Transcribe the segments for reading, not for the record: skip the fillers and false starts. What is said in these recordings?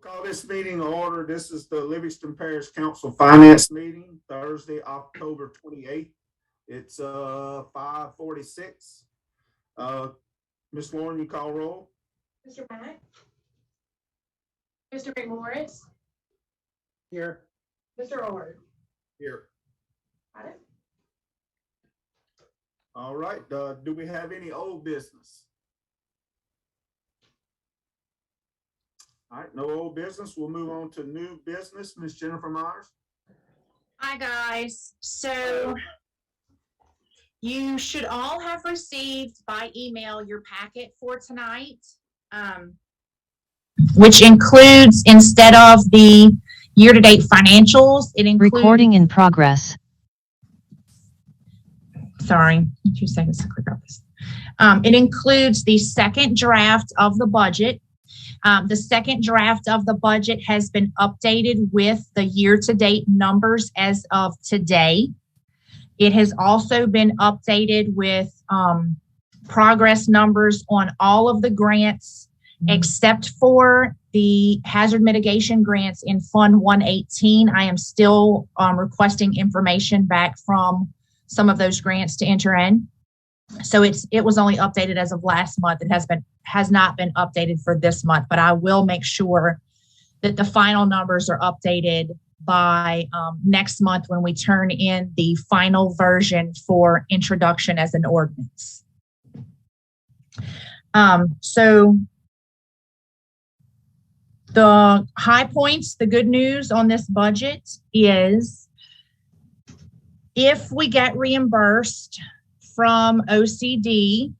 Call this meeting to order. This is the Livingston Parish Council Finance Meeting, Thursday, October 28th. It's 5:46. Ms. Lauren, you call roll. Mr. Mack, Mr. McMorris, Here. Mr. Ord. Here. Got it? All right. Do we have any old business? All right, no old business. We'll move on to new business. Ms. Jennifer Myers. Hi, guys. So you should all have received by email your packet for tonight, which includes, instead of the year-to-date financials, it includes... Recording in progress. Sorry, 2 seconds to click on this. It includes the second draft of the budget. The second draft of the budget has been updated with the year-to-date numbers as of today. It has also been updated with progress numbers on all of the grants except for the hazard mitigation grants in Fund 118. I am still requesting information back from some of those grants to enter in. So it was only updated as of last month. It has not been updated for this month, but I will make sure that the final numbers are updated by next month when we turn in the final version for introduction as an ordinance. So the high points, the good news on this budget is if we get reimbursed from OCD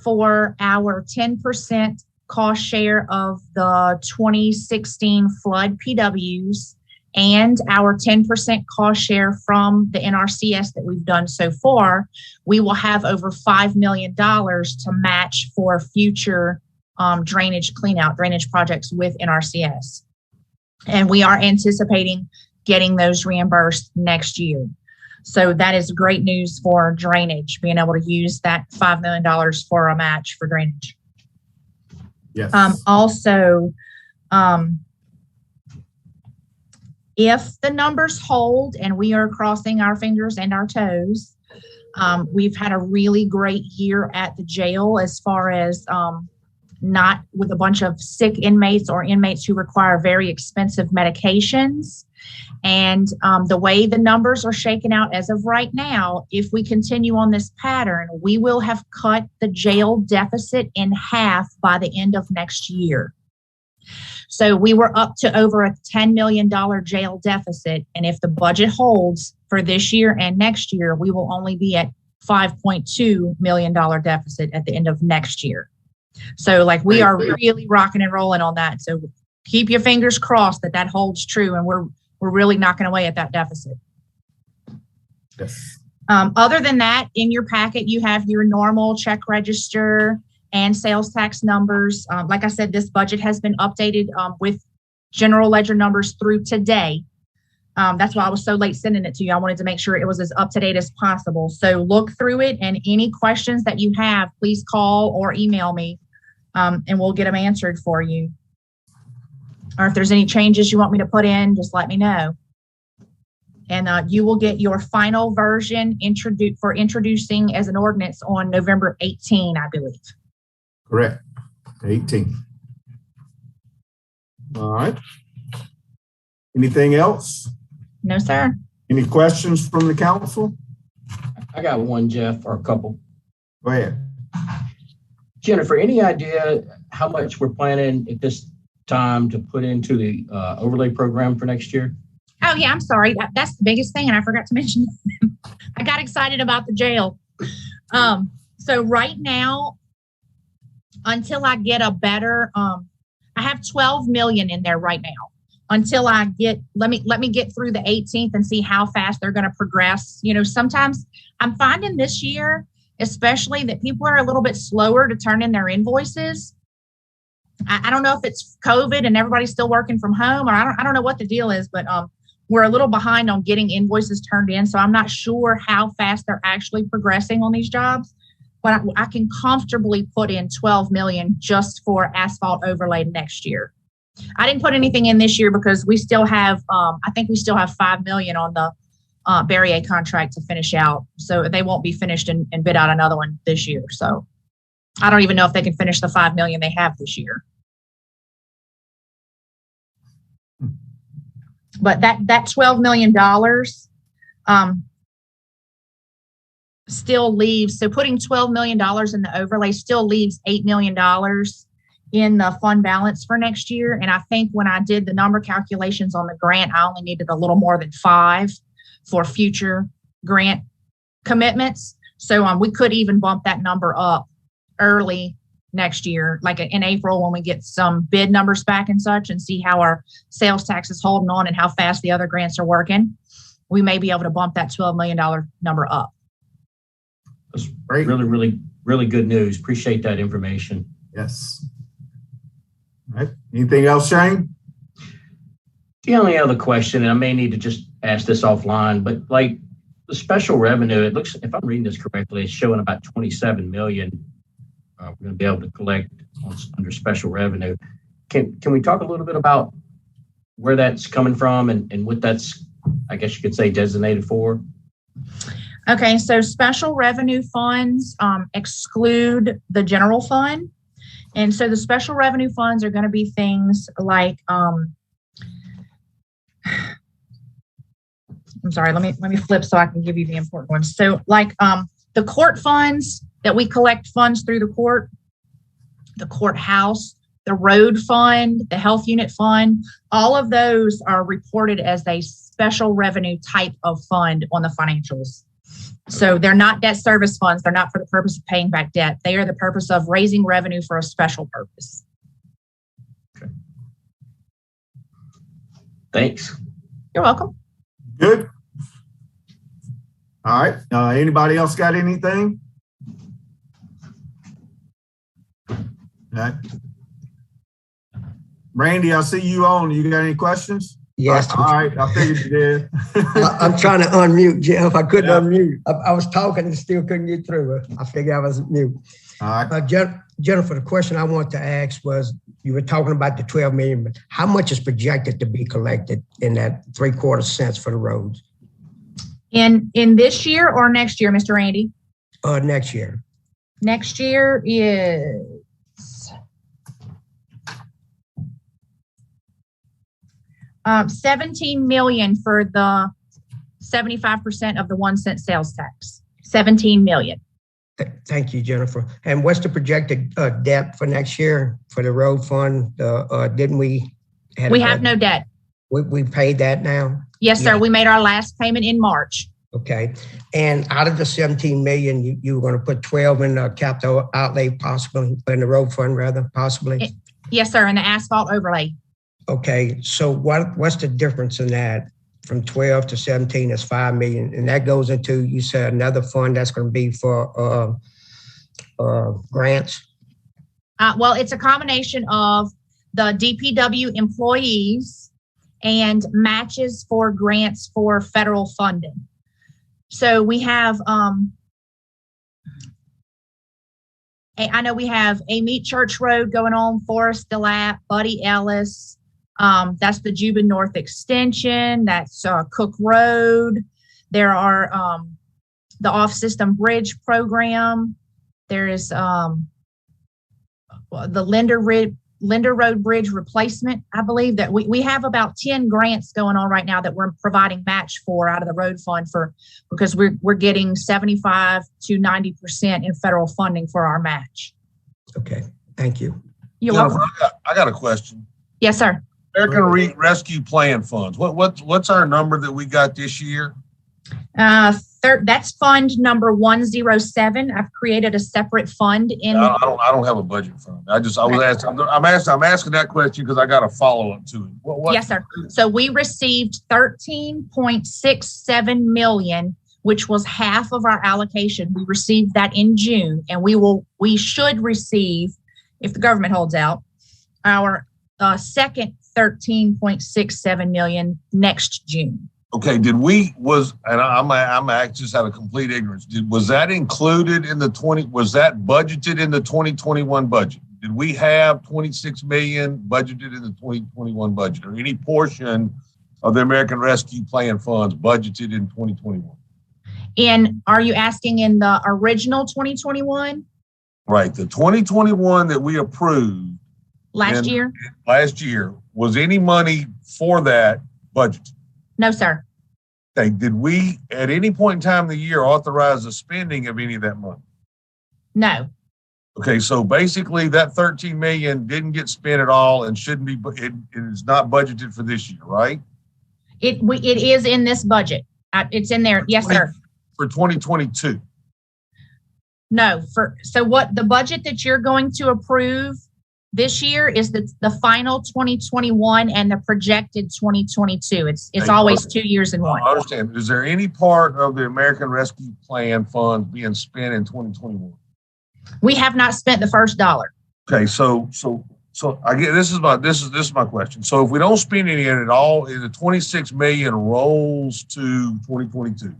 for our 10% cost share of the 2016 flood PWs and our 10% cost share from the NRCS that we've done so far, we will have over $5 million to match for future drainage projects with NRCS. And we are anticipating getting those reimbursed next year. So that is great news for drainage, being able to use that $5 million for a match for drainage. Yes. Also, if the numbers hold and we are crossing our fingers and our toes, we've had a really great year at the jail as far as not with a bunch of sick inmates or inmates who require very expensive medications. And the way the numbers are shaken out as of right now, if we continue on this pattern, we will have cut the jail deficit in half by the end of next year. So we were up to over a $10 million jail deficit. And if the budget holds for this year and next year, we will only be at $5.2 million deficit at the end of next year. So like we are really rocking and rolling on that. So keep your fingers crossed that that holds true and we're really knocking away at that deficit. Yes. Other than that, in your packet, you have your normal check register and sales tax numbers. Like I said, this budget has been updated with general ledger numbers through today. That's why I was so late sending it to you. I wanted to make sure it was as up to date as possible. So look through it, and any questions that you have, please call or email me, and we'll get them answered for you. Or if there's any changes you want me to put in, just let me know. And you will get your final version introducing as an ordinance on November 18, I believe. Correct. 18. All right. Anything else? No, sir. Any questions from the council? I got one, Jeff, or a couple. Go ahead. Jennifer, any idea how much we're planning at this time to put into the overlay program for next year? Oh, yeah, I'm sorry. That's the biggest thing, and I forgot to mention. I got excited about the jail. So right now, until I get a better, I have 12 million in there right now. Until I get, let me get through the 18th and see how fast they're going to progress. You know, sometimes I'm finding this year, especially, that people are a little bit slower to turn in their invoices. I don't know if it's COVID and everybody's still working from home, or I don't know what the deal is, but we're a little behind on getting invoices turned in. So I'm not sure how fast they're actually progressing on these jobs, but I can comfortably put in 12 million just for asphalt overlay next year. I didn't put anything in this year because we still have, I think we still have 5 million on the Barrier contract to finish out. So they won't be finished and bid out another one this year. So I don't even know if they can finish the 5 million they have this year. But that $12 million still leaves, so putting $12 million in the overlay still leaves $8 million in the fund balance for next year. And I think when I did the number calculations on the grant, I only needed a little more than 5 for future grant commitments. So we could even bump that number up early next year, like in April when we get some bid numbers back and such and see how our sales tax is holding on and how fast the other grants are working. We may be able to bump that $12 million number up. That's Great. really, really, really good news. Appreciate that information. Yes. All right. Anything else, Shane? The only other question, and I may need to just ask this offline, but like the special revenue, it looks, if I'm reading this correctly, it's showing about 27 million. We're going to be able to collect under special revenue. Can we talk a little bit about where that's coming from and what that's, I guess you could say, designated for? Okay, so special revenue funds exclude the general fund. And so the special revenue funds are going to be things like, I'm sorry, let me flip so I can give you the important ones. So like the court funds that we collect funds through the courthouse, the road fund, the health unit fund, all of those are reported as a special revenue type of fund on the financials. So they're not debt service funds. They're not for the purpose of paying back debt. They are the purpose of raising revenue for a special purpose. Okay. Thanks. You're welcome. Good. All right. Anybody else got anything? All right. Randy, I see you on. You got any questions? Yes. All right. I figured you did. I'm trying to unmute, Jeff. I couldn't unmute. I was talking and still couldn't get through. I figured I was mute. All right. Jennifer, the question I want to ask was, you were talking about the 12 million, but how much is projected to be collected in that 3/4 cents for the roads? In this year or next year, Mr. Randy? Next year. Next year is $17 million for the 75% of the 1 cent sales tax. $17 million. Thank you, Jennifer. And what's the projected debt for next year for the road fund? Didn't we? We have no debt. We paid that now? Yes, sir. Yeah. We made our last payment in March. Okay. And out of the 17 million, you were going to put 12 in the capital outlay, possibly in the road fund, rather, possibly? Yes, sir. And the asphalt overlay. Okay. So what's the difference in that? From 12 to 17 is 5 million. And that goes into, you said, another fund that's going to be for grants? Well, it's a combination of the DPW employees and matches for grants for federal funding. So we have, I know we have a Meat Church Road going on, Forest DeLapp, Buddy Ellis. That's the Juban North Extension. That's Cook Road. There are the off-system bridge program. There is the Linder Road Bridge replacement. I believe that we have about 10 grants going on right now that we're providing match for out of the road fund because we're getting 75 to 90% in federal funding for our match. Okay. Thank you. You're Jennifer, welcome. I got a question. Yes, sir. American Rescue Plan funds. What's our number that we got this year? That's fund number 107. I've created a separate fund in. I don't have a budget fund. I'm asking that question because I got a follow up to it. What? Yes, sir. So we received 13.67 million, which was half of our allocation. We received that in June, and we should receive, if the government holds out, our second 13.67 million next June. Okay. I'm just out of complete ignorance. Was that included in was that budgeted in the 2021 budget? did we have 26 million budgeted in the 2021 budget, or any portion of the American Rescue Plan funds budgeted in 2021? And are you asking in the original 2021 Right, the 2021 that we approved last And- year? last year, was any money for that budgeted? No, sir. Okay, did we at any point in time of the year authorize the spending of any of that money? No. Okay, so basically that 13 million didn't get spent at all and shouldn't be, it is not budgeted for this year, right? It is in this budget. It's in there. Yes, sir. For 2022. No, so what the budget that you're going to approve this year is the final 2021 and the projected 2022. It's Hey, always okay. 2 years in one. I understand. Is there any part of the American Rescue Plan funds being spent in 2021? We have not spent the first dollar. Okay, so I get, this is my question. So if we don't spend any of it at all, the 26 million rolls to 2022.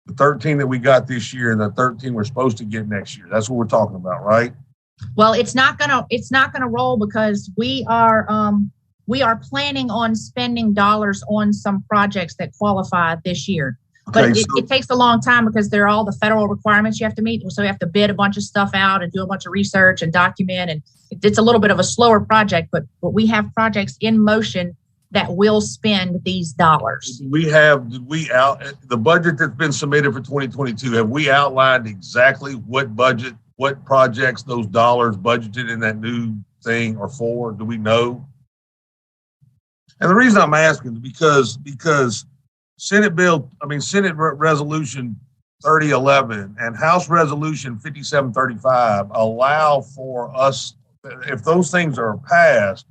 The 13 that we got this year and the 13 we're supposed to get next year. That's what we're talking about, right? Well, it's not gonna roll because we are planning on spending dollars on some projects that qualify this year. But Okay, it takes a long time because there are all the federal requirements you have to meet. So you have to bid a bunch of stuff out and do a bunch of research and document. And it's a little bit of a slower project, but we have projects in motion that will spend these dollars. the budget that's been submitted for 2022, have we outlined exactly what projects those dollars budgeted in that new thing are for? Do we know? And the reason I'm asking is because Senate Resolution 3011 and House Resolution 5735 allow for us, if those things are passed,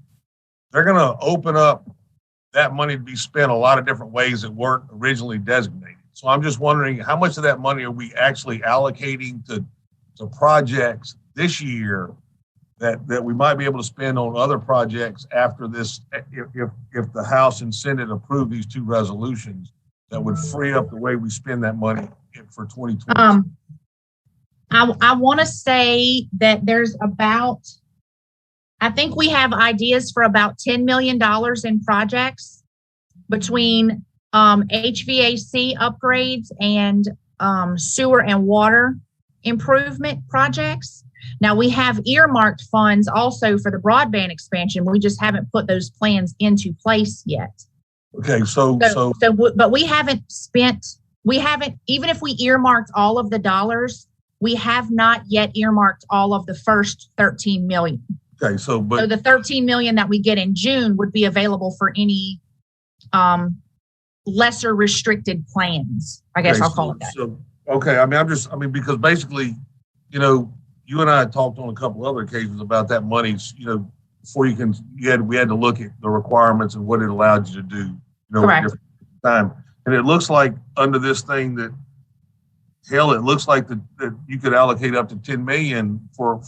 they're going to open up that money to be spent a lot of different ways that weren't originally designated. So I'm just wondering, how much of that money are we actually allocating to projects this year that we might be able to spend on other projects after this, if the House and Senate approve these two resolutions that would free up the way we spend that money for 2020. I want to say that there's I think we have ideas for about $10 million in projects between HVAC upgrades and sewer and water improvement projects. Now we have earmarked funds also for the broadband expansion. We just haven't put those plans into place yet. Okay, But we haven't, even if we earmarked all of the dollars, we have not yet earmarked all of the first 13 million. Okay, So the 13 million that we get in June would be available for any lesser restricted plans. I guess I'll call it that. Okay, because basically, you and I had talked on a couple other occasions about that money, before we had to look at the requirements and what it allowed you to do, Correct. at different time. And it looks like under this thing it looks like that you could allocate up to 10 million for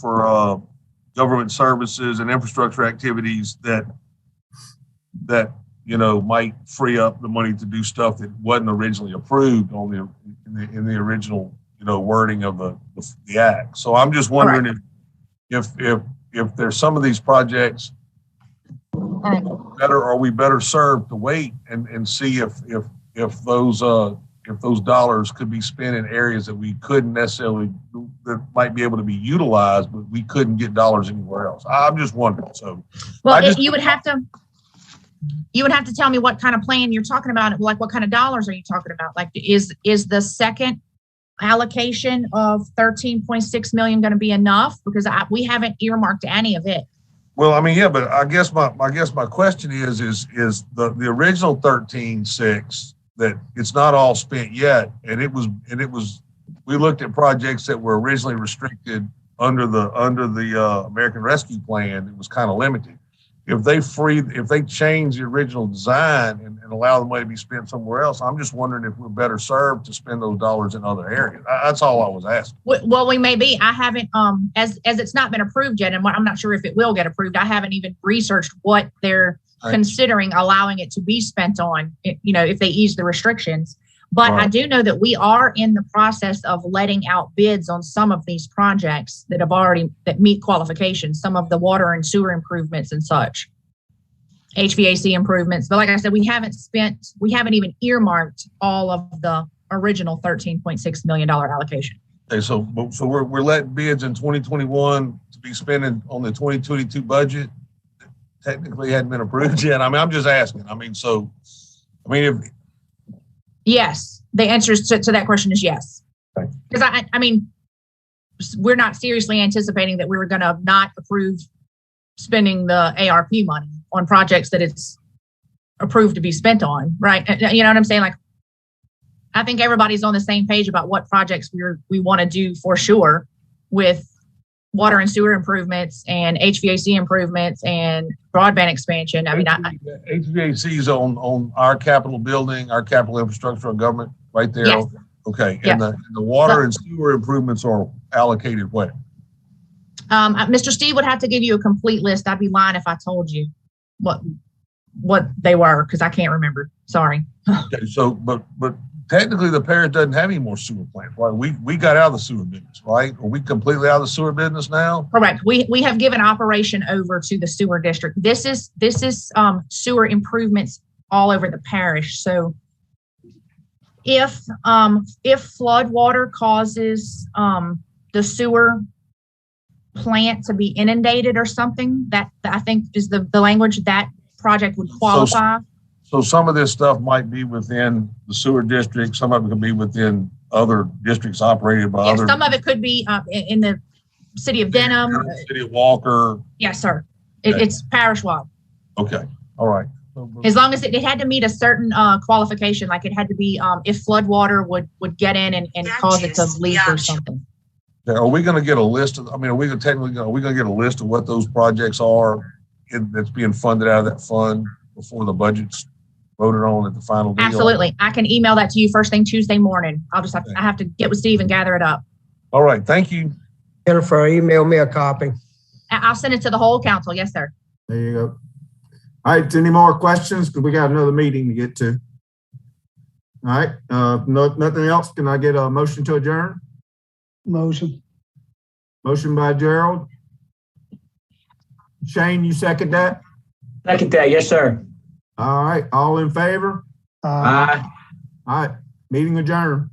government services and infrastructure activities that might free up the money to do stuff that wasn't originally approved in the original wording of the act. So I'm just wondering if there's some of these projects are we better served to wait and see if those dollars could be spent in areas that we couldn't necessarily, that might be able to be utilized, but we couldn't get dollars anywhere else. I'm just wondering. So, you would have to tell me what kind of plan you're talking about. Like, what kind of dollars are you talking about? Like, is the second allocation of 13.6 million going to be enough? Because we haven't earmarked any of it. Well, but I guess my question is the original 13.6, that it's not all spent yet, and it was we looked at projects that were originally restricted under the American Rescue Plan. It was kind of limited. If they change the original design and allow the money to be spent somewhere else, I'm just wondering if we're better served to spend those dollars in other areas. That's all I was asking. Well, we may be. I haven't, as it's not been approved yet, and I'm not sure if it will get approved. I haven't even researched what they're considering allowing it to be spent on, if they ease the restrictions. But I Right. do know that we are in the process of letting out bids on some of these projects that meet qualifications, some of the water and sewer improvements and such. HVAC improvements. But like I said, we haven't even earmarked all of the original $13.6 million allocation. Okay, so we're letting bids in 2021 to be spending on the 2022 budget. Technically hadn't been approved yet. I mean, I'm just asking. I mean, if Yes, the answer to that question is yes. Okay. Because I mean, we're not seriously anticipating that we were going to not approve spending the ARP money on projects that it's approved to be spent on, right? You know what I'm saying? Like, I think everybody's on the same page about what projects we want to do for sure with water and sewer improvements and HVAC improvements and broadband expansion. I mean, HVAC is on our capital building, our capital infrastructure of government, right there. Yes. Okay, Yes. and the water and sewer improvements are allocated where? Mr. Steve would have to give you a complete list. I'd be lying if I told you what they were, because I can't remember. Sorry. Okay, so but technically the parish doesn't have any more sewer plants, right? We got out of the sewer business, right? Are we completely out of the sewer business now? Correct. We have given operation over to the sewer district. This is sewer improvements all over the parish. So if flood water causes the sewer plant to be inundated or something, that I think is the language that project would qualify. So some of this stuff might be within the sewer district. Some of it could be within other districts operated by Yes, other. some of it could be in the city of Denham. City of Walker. Yes, sir. Okay. It's parish-wide. Okay, all right. As long as it had to meet a certain qualification, like it had to be if flood water would get in and cause it to leak or something. Okay, are we going to get a list of? I mean, are we going to get a list of what those projects are that's being funded out of that fund before the budget's voted on at the final deal? Absolutely. I can email that to you first thing Tuesday morning. I have to get with Steve and gather it up. All right, thank you. Jennifer, email me a copy. I'll send it to the whole council. Yes, sir. There you go. All right, any more questions? Because we got another meeting to get to. All right, nothing else. Can I get a motion to adjourn? Motion. Motion by Gerald. Shane, you second that? Second that, yes, sir. All right, all in favor? Aye. All right, meeting adjourned.